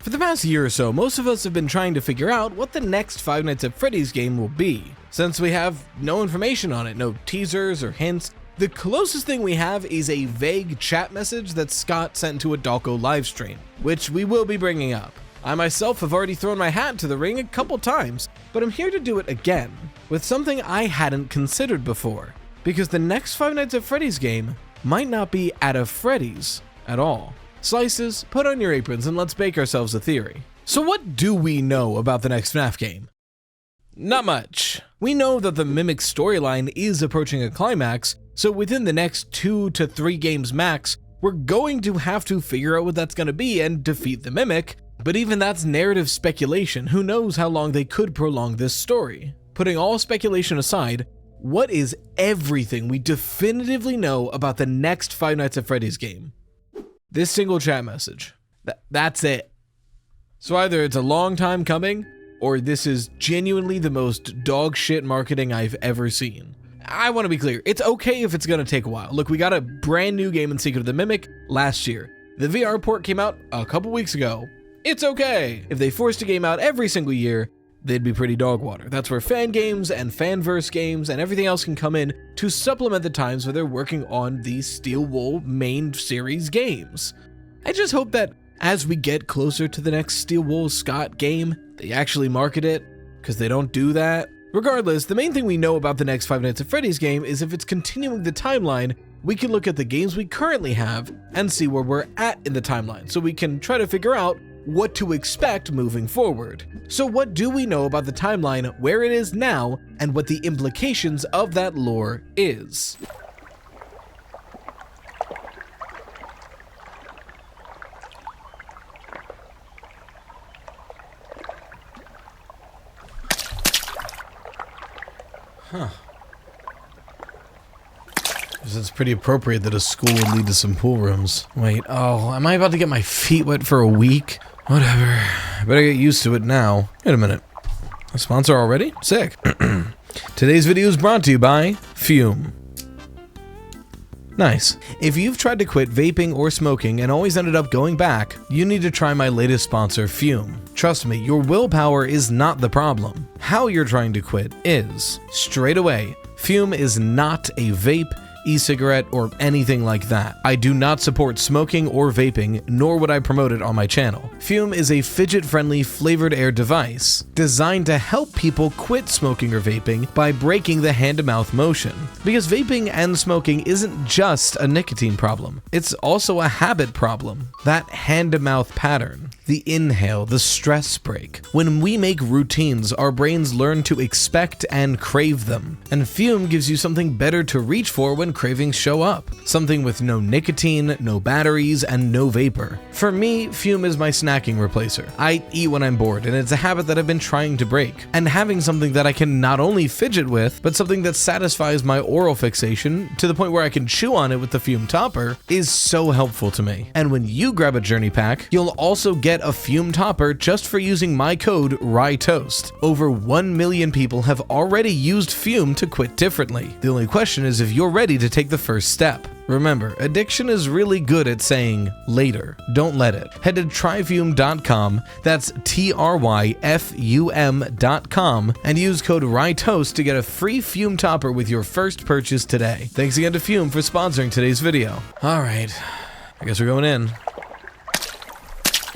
For the past year or so, most of us have been trying to figure out what the next Five Nights at Freddy's game will be. Since we have no information on it, no teasers or hints, the closest thing we have is a vague chat message that Scott sent to a Dalco livestream, which we will be bringing up. I myself have already thrown my hat into the ring a couple times, but I'm here to do it again, with something I hadn't considered before. Because the next Five Nights at Freddy's game might not be at a Freddy's at all. Slices, put on your aprons and let's bake ourselves a theory. So what do we know about the next FNAF game? Not much. We know that the Mimic storyline is approaching a climax, so within the next 2 to 3 games max, we're going to have to figure out what that's going to be and defeat the Mimic, but even that's narrative speculation. Who knows how long they could prolong this story? Putting all speculation aside, what is everything we definitively know about the next Five Nights at Freddy's game? This single chat message. That's it. So either it's a long time coming, or this is genuinely the most dog shit marketing I've ever seen. I want to be clear, it's okay if it's going to take a while. Look, we got a brand new game in Secret of the Mimic last year. The VR port came out a couple weeks ago. It's okay. If they forced a game out every single year, they'd be pretty dog water. That's where fan games and fanverse games and everything else can come in to supplement the times where they're working on these Steel Wool main series games. I just hope that as we get closer to the next Steel Wool Scott game, they actually market it, because they don't do that. Regardless, the main thing we know about the next Five Nights at Freddy's game is if it's continuing the timeline, we can look at the games we currently have and see where we're at in the timeline, so we can try to figure out what to expect moving forward. So what do we know about the timeline, where it is now, and what the implications of that lore is? Huh. It's pretty appropriate that a school would lead to some pool rooms. Wait, oh, am I about to get my feet wet for a week? Whatever. I better get used to it now. Wait a minute. A sponsor already? Sick. Today's video is brought to you by Fume. Nice. If you've tried to quit vaping or smoking and always ended up going back, you need to try my latest sponsor, Fume. Trust me, your willpower is not the problem. How you're trying to quit is. Straight away, Fume is not a vape, e-cigarette, or anything like that. I do not support smoking or vaping, nor would I promote it on my channel. Fume is a fidget-friendly flavored air device designed to help people quit smoking or vaping by breaking the hand-to-mouth motion. Because vaping and smoking isn't just a nicotine problem, it's also a habit problem. That hand-to-mouth pattern, the inhale, the stress break. When we make routines, our brains learn to expect and crave them. And Fume gives you something better to reach for when cravings show up. Something with no nicotine, no batteries, and no vapor. For me, Fume is my snacking replacer. I eat when I'm bored, and it's a habit that I've been trying to break. And having something that I can not only fidget with, but something that satisfies my oral fixation to the point where I can chew on it with the Fume topper is so helpful to me. And when you grab a Journey Pack, you'll also get a Fume topper just for using my code RYTOAST. Over 1 million people have already used Fume to quit differently. The only question is if you're ready to take the first step. Remember, addiction is really good at saying later. Don't let it. Head to tryfume.com, that's TRYFUM.com, and use code RYTOAST to get a free Fume topper with your first purchase today. Thanks again to Fume for sponsoring today's video. Alright, I guess we're going in.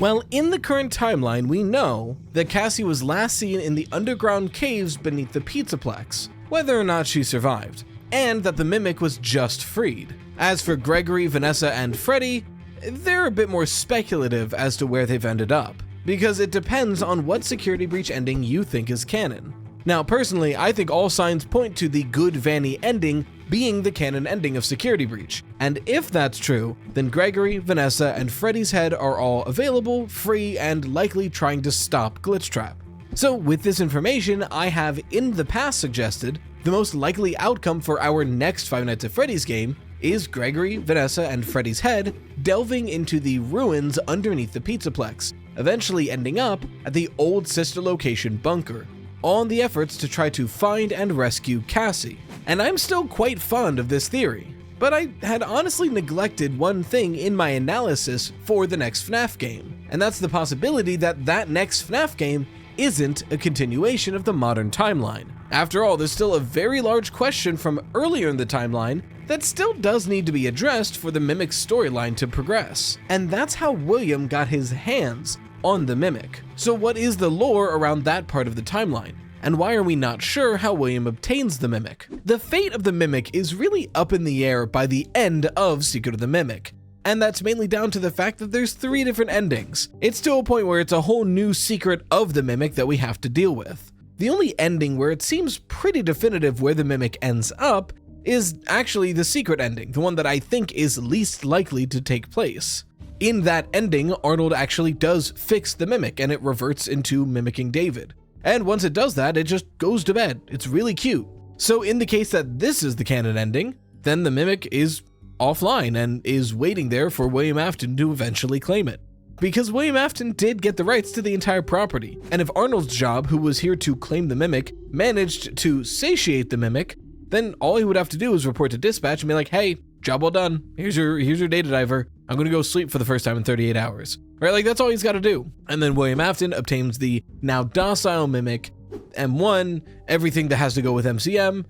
Well, in the current timeline, we know that Cassie was last seen in the underground caves beneath the Pizzaplex, whether or not she survived, and that the Mimic was just freed. As for Gregory, Vanessa, and Freddy, they're a bit more speculative as to where they've ended up, because it depends on what security breach ending you think is canon. Now, personally, I think all signs point to the good Vanny ending being the canon ending of Security Breach. And if that's true, then Gregory, Vanessa, and Freddy's head are all available, free, and likely trying to stop Glitchtrap. So with this information, I have in the past suggested the most likely outcome for our next Five Nights at Freddy's game is Gregory, Vanessa, and Freddy's head delving into the ruins underneath the Pizzaplex, eventually ending up at the old sister location bunker, on the efforts to try to find and rescue Cassie. And I'm still quite fond of this theory. But I had honestly neglected one thing in my analysis for the next FNAF game, and that's the possibility that that next FNAF game isn't a continuation of the modern timeline. After all, there's still a very large question from earlier in the timeline that still does need to be addressed for the Mimic's storyline to progress. And that's how William got his hands on the Mimic. So what is the lore around that part of the timeline? And why are we not sure how William obtains the Mimic? The fate of the Mimic is really up in the air by the end of Secret of the Mimic. And that's mainly down to the fact that there's 3 different endings. It's to a point where it's a whole new secret of the Mimic that we have to deal with. The only ending where it seems pretty definitive where the Mimic ends up is actually the secret ending, the one that I think is least likely to take place. In that ending, Arnold actually does fix the Mimic and it reverts into mimicking David. And once it does that, it just goes to bed. It's really cute. So in the case that this is the canon ending, then the Mimic is offline and is waiting there for William Afton to eventually claim it. Because William Afton did get the rights to the entire property, and if Arnold's job, who was here to claim the Mimic, managed to satiate the Mimic, then all he would have to do is report to dispatch and be like, hey, job well done, here's your data diver, I'm gonna go sleep for the first time in 38 hours. Right, like that's all he's gotta do. And then William Afton obtains the now docile Mimic, M1, everything that has to go with MCM,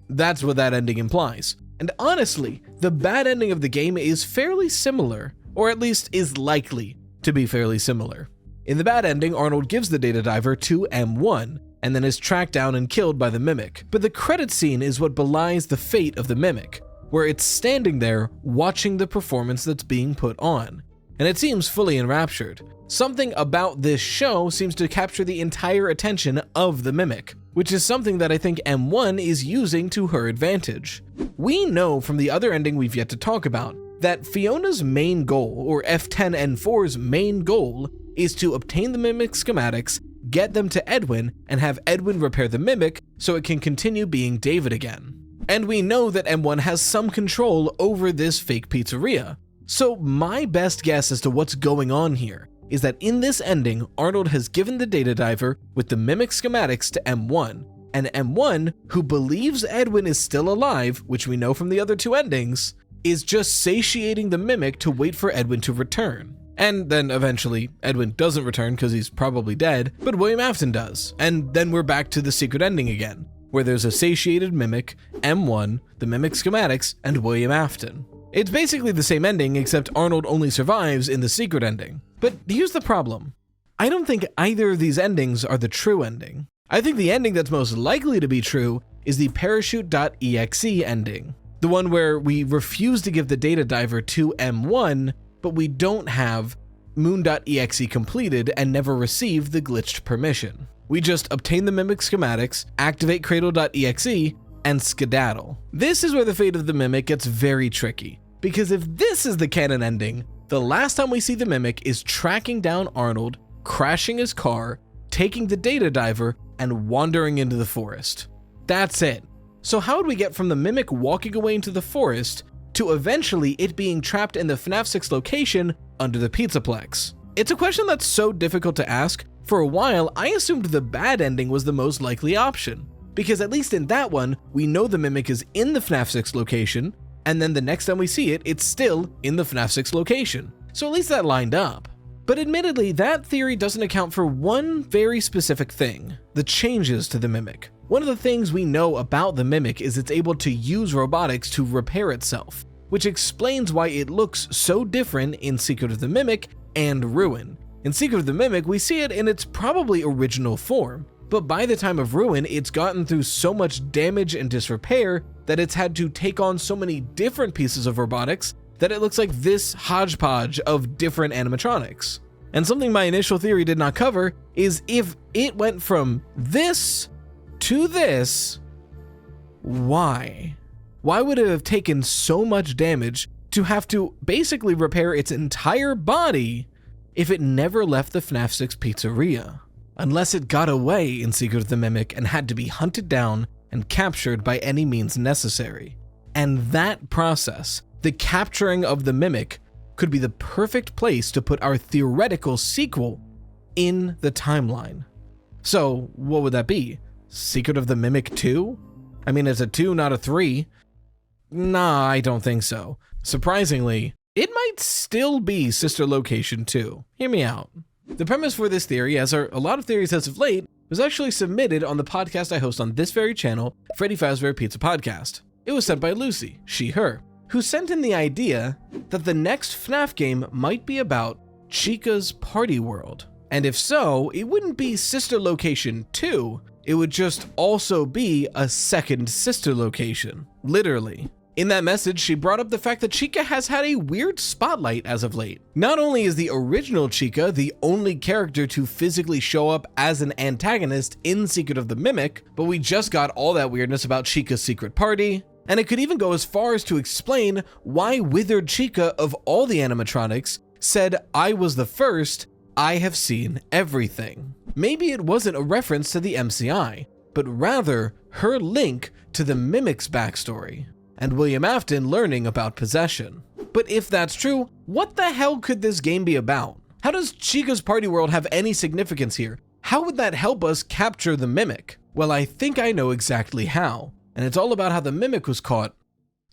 that's what that ending implies. And honestly, the bad ending of the game is fairly similar, or at least is likely to be fairly similar. In the bad ending, Arnold gives the data diver to M1, and then is tracked down and killed by the Mimic. But the credit scene is what belies the fate of the Mimic, where it's standing there watching the performance that's being put on. And it seems fully enraptured. Something about this show seems to capture the entire attention of the Mimic, which is something that I think M1 is using to her advantage. We know from the other ending we've yet to talk about that Fiona's main goal, or F10N4's main goal, is to obtain the Mimic schematics, get them to Edwin, and have Edwin repair the Mimic so it can continue being David again. And we know that M1 has some control over this fake pizzeria. So my best guess as to what's going on here is that in this ending, Arnold has given the data diver with the Mimic schematics to M1, and M1, who believes Edwin is still alive, which we know from the other 2 endings, is just satiating the Mimic to wait for Edwin to return. And then eventually, Edwin doesn't return because he's probably dead, but William Afton does. And then we're back to the secret ending again, where there's a satiated Mimic, M1, the Mimic schematics, and William Afton. It's basically the same ending, except Arnold only survives in the secret ending. But here's the problem. I don't think either of these endings are the true ending. I think the ending that's most likely to be true is the parachute.exe ending. The one where we refuse to give the data diver to M1, but we don't have moon.exe completed and never received the glitched permission. We just obtain the Mimic schematics, activate cradle.exe, and skedaddle. This is where the fate of the Mimic gets very tricky, because if this is the canon ending, the last time we see the Mimic is tracking down Arnold, crashing his car, taking the data diver, and wandering into the forest. That's it. So how would we get from the Mimic walking away into the forest to eventually it being trapped in the FNAF 6 location under the Pizzaplex? It's a question that's so difficult to ask. For a while, I assumed the bad ending was the most likely option, because at least in that one, we know the Mimic is in the FNAF 6 location, and then the next time we see it, it's still in the FNAF 6 location. So at least that lined up. But admittedly, that theory doesn't account for one very specific thing: the changes to the Mimic. One of the things we know about the Mimic is it's able to use robotics to repair itself, which explains why it looks so different in Secret of the Mimic and Ruin. In Secret of the Mimic, we see it in its probably original form, but by the time of Ruin, it's gotten through so much damage and disrepair that it's had to take on so many different pieces of robotics that it looks like this hodgepodge of different animatronics. And something my initial theory did not cover is if it went from this to this, why? Why would it have taken so much damage to have to basically repair its entire body if it never left the FNAF 6 pizzeria? Unless it got away in Secret of the Mimic and had to be hunted down and captured by any means necessary. And that process, the capturing of the Mimic, could be the perfect place to put our theoretical sequel in the timeline. So what would that be? Secret of the Mimic 2? I mean, it's a 2, not a 3. Nah, I don't think so. Surprisingly, it might still be Sister Location 2. Hear me out. The premise for this theory, as are a lot of theories as of late, was actually submitted on the podcast I host on this very channel, Freddy Fazbear Pizza Podcast. It was sent by Lucy, she, her, who sent in the idea that the next FNAF game might be about Chica's party world. And if so, it wouldn't be Sister Location 2, it would just also be a second sister location, literally. In that message, she brought up the fact that Chica has had a weird spotlight as of late. Not only is the original Chica the only character to physically show up as an antagonist in Secret of the Mimic, but we just got all that weirdness about Chica's secret party, and it could even go as far as to explain why Withered Chica of all the animatronics said, "I was the first, I have seen everything." Maybe it wasn't a reference to the MCI, but rather her link to the Mimic's backstory, and William Afton learning about possession. But if that's true, what the hell could this game be about? How does Chica's party world have any significance here? How would that help us capture the Mimic? Well, I think I know exactly how, and it's all about how the Mimic was caught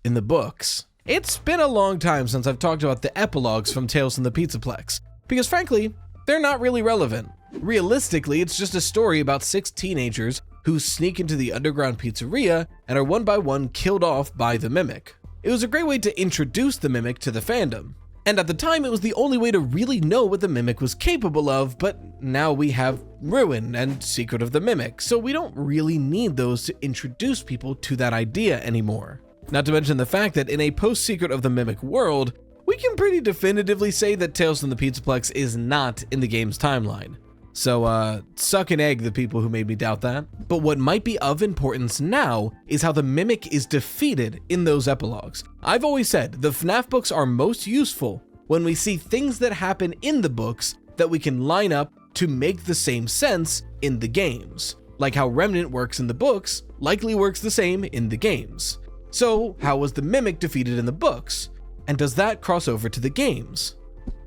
in the books. It's been a long time since I've talked about the epilogues from Tales from the Pizzaplex, because frankly, they're not really relevant. Realistically, it's just a story about 6 teenagers who sneak into the underground pizzeria and are one by one killed off by the Mimic. It was a great way to introduce the Mimic to the fandom, and at the time it was the only way to really know what the Mimic was capable of, but now we have Ruin and Secret of the Mimic, so we don't really need those to introduce people to that idea anymore. Not to mention the fact that in a post-Secret of the Mimic world, we can pretty definitively say that Tales from the Pizzaplex is not in the game's timeline. So, suck an egg, the people who made me doubt that. But what might be of importance now is how the Mimic is defeated in those epilogues. I've always said the FNAF books are most useful when we see things that happen in the books that we can line up to make the same sense in the games. Like how Remnant works in the books, likely works the same in the games. So, how was the Mimic defeated in the books? And does that cross over to the games?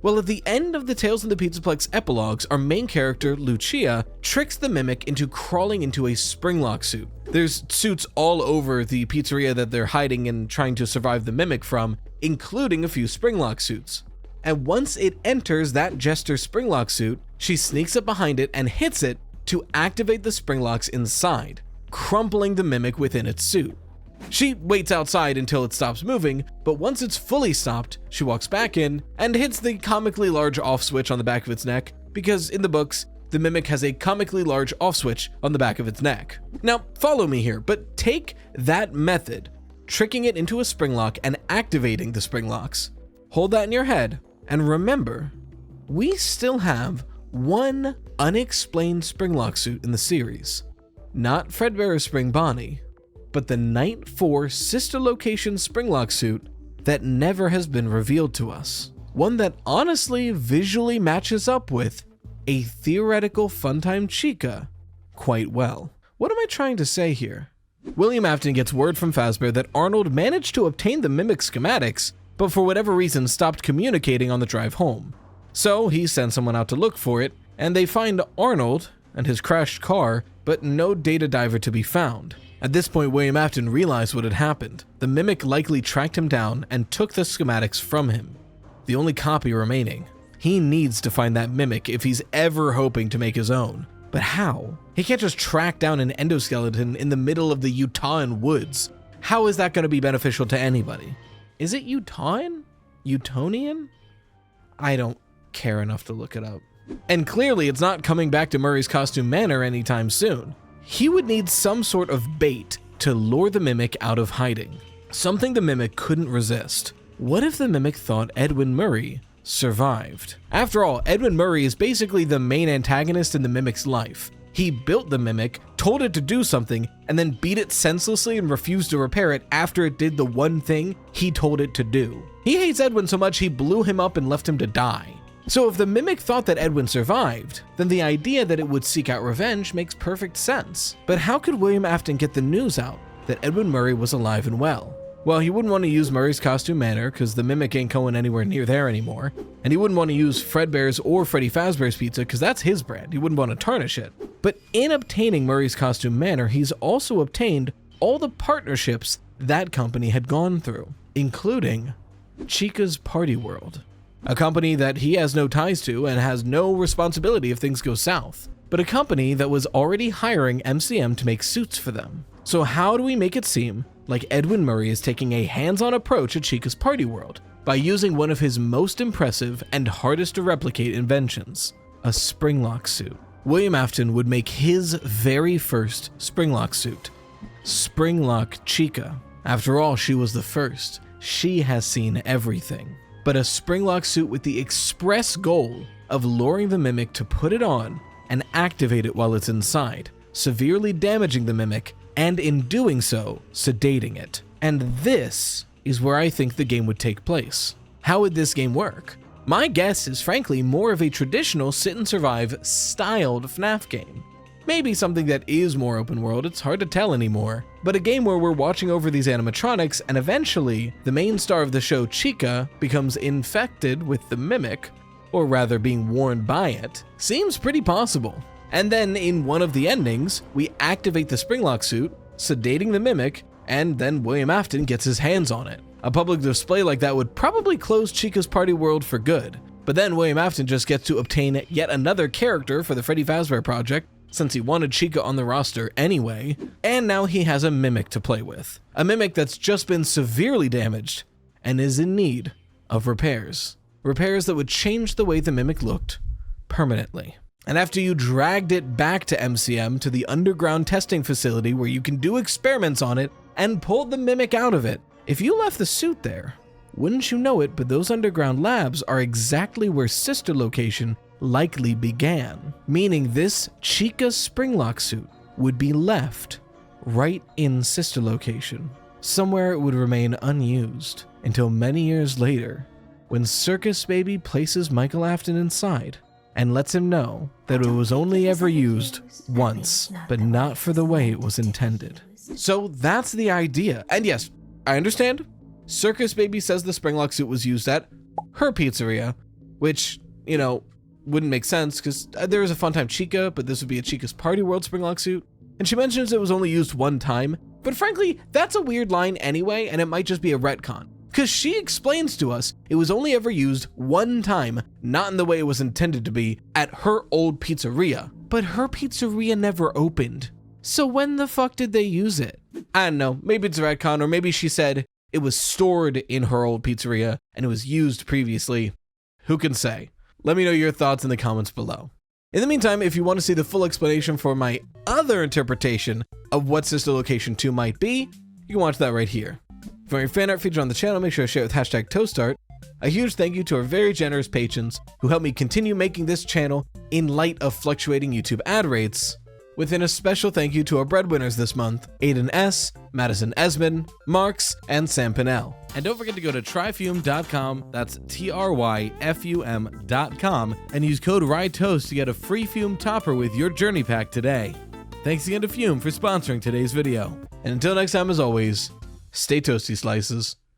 Well, at the end of the Tales of the Pizzaplex epilogues, our main character, Lucia, tricks the Mimic into crawling into a springlock suit. There's suits all over the pizzeria that they're hiding and trying to survive the Mimic from, including a few springlock suits. And once it enters that Jester springlock suit, she sneaks up behind it and hits it to activate the springlocks inside, crumpling the Mimic within its suit. She waits outside until it stops moving, but once it's fully stopped, she walks back in and hits the comically large off switch on the back of its neck, because in the books, the Mimic has a comically large off switch on the back of its neck. Now, follow me here, but take that method, tricking it into a springlock and activating the springlocks. Hold that in your head, and remember, we still have one unexplained springlock suit in the series. Not Fredbear's Spring Bonnie, but the Night 4 sister location springlock suit that never has been revealed to us. One that honestly visually matches up with a theoretical Funtime Chica quite well. What am I trying to say here? William Afton gets word from Fazbear that Arnold managed to obtain the Mimic schematics, but for whatever reason stopped communicating on the drive home. So he sends someone out to look for it, and they find Arnold and his crashed car, but no data diver to be found. At this point, William Afton realized what had happened. The Mimic likely tracked him down and took the schematics from him, the only copy remaining. He needs to find that Mimic if he's ever hoping to make his own. But how? He can't just track down an endoskeleton in the middle of the Utahan woods. How is that going to be beneficial to anybody? Is it Utahan? Utonian? I don't care enough to look it up. And clearly it's not coming back to Murray's Costume Manor anytime soon. He would need some sort of bait to lure the Mimic out of hiding. Something the Mimic couldn't resist. What if the Mimic thought Edwin Murray survived? After all, Edwin Murray is basically the main antagonist in the Mimic's life. He built the Mimic, told it to do something, and then beat it senselessly and refused to repair it after it did the one thing he told it to do. He hates Edwin so much he blew him up and left him to die. So if the Mimic thought that Edwin survived, then the idea that it would seek out revenge makes perfect sense. But how could William Afton get the news out that Edwin Murray was alive and well? Well, he wouldn't want to use Murray's Costume Manor because the Mimic ain't going anywhere near there anymore. And he wouldn't want to use Fredbear's or Freddy Fazbear's Pizza because that's his brand. He wouldn't want to tarnish it. But in obtaining Murray's Costume Manor, he's also obtained all the partnerships that company had gone through, including Chica's Party World, a company that he has no ties to and has no responsibility if things go south, but a company that was already hiring MCM to make suits for them. So how do we make it seem like Edwin Murray is taking a hands-on approach at Chica's Party World by using one of his most impressive and hardest to replicate inventions, a springlock suit? William Afton would make his very first springlock suit, Springlock Chica. After all, she was the first. She has seen everything. But a springlock suit with the express goal of luring the mimic to put it on and activate it while it's inside, severely damaging the mimic, and in doing so, sedating it. And this is where I think the game would take place. How would this game work? My guess is frankly more of a traditional sit and survive styled FNAF game. Maybe something that is more open world, it's hard to tell anymore, but a game where we're watching over these animatronics and eventually the main star of the show, Chica, becomes infected with the mimic, or rather being warned by it, seems pretty possible. And then in one of the endings, we activate the springlock suit, sedating the mimic, and then William Afton gets his hands on it. A public display like that would probably close Chica's Party World for good, but then William Afton just gets to obtain yet another character for the Freddy Fazbear project, since he wanted Chica on the roster anyway, and now he has a mimic to play with. A mimic that's just been severely damaged and is in need of repairs. Repairs that would change the way the mimic looked permanently. And after you dragged it back to MCM to the underground testing facility where you can do experiments on it and pulled the mimic out of it, if you left the suit there, wouldn't you know it, but those underground labs are exactly where Sister Location likely began, meaning this Chica springlock suit would be left right in Sister Location. Somewhere it would remain unused until many years later, when Circus Baby places Michael Afton inside and lets him know that it was only ever used once, but not for the way it was intended. So that's the idea. And yes, I understand. Circus Baby says the springlock suit was used at her pizzeria, which, you know, wouldn't make sense because there is a Funtime Chica, but this would be a Chica's Party World springlock suit. And she mentions it was only used one time, but frankly, that's a weird line anyway, and it might just be a retcon. Because she explains to us it was only ever used one time, not in the way it was intended to be, at her old pizzeria. But her pizzeria never opened. So when the fuck did they use it? I don't know, maybe it's a retcon, or maybe she said it was stored in her old pizzeria and it was used previously. Who can say? Let me know your thoughts in the comments below. In the meantime, if you want to see the full explanation for my other interpretation of what Sister Location 2 might be, you can watch that right here. For your fan art featured on the channel, make sure to share it with #ToastArt. A huge thank you to our very generous patrons who help me continue making this channel in light of fluctuating YouTube ad rates, within a special thank you to our breadwinners this month, Aiden S., Madison Esmond, Marks, and Sam Pinnell. And don't forget to go to tryfume.com, that's TRYFUM.com, and use code RIDETOAST to get a free Fume topper with your journey pack today. Thanks again to Fume for sponsoring today's video. And until next time, as always, stay toasty, slices.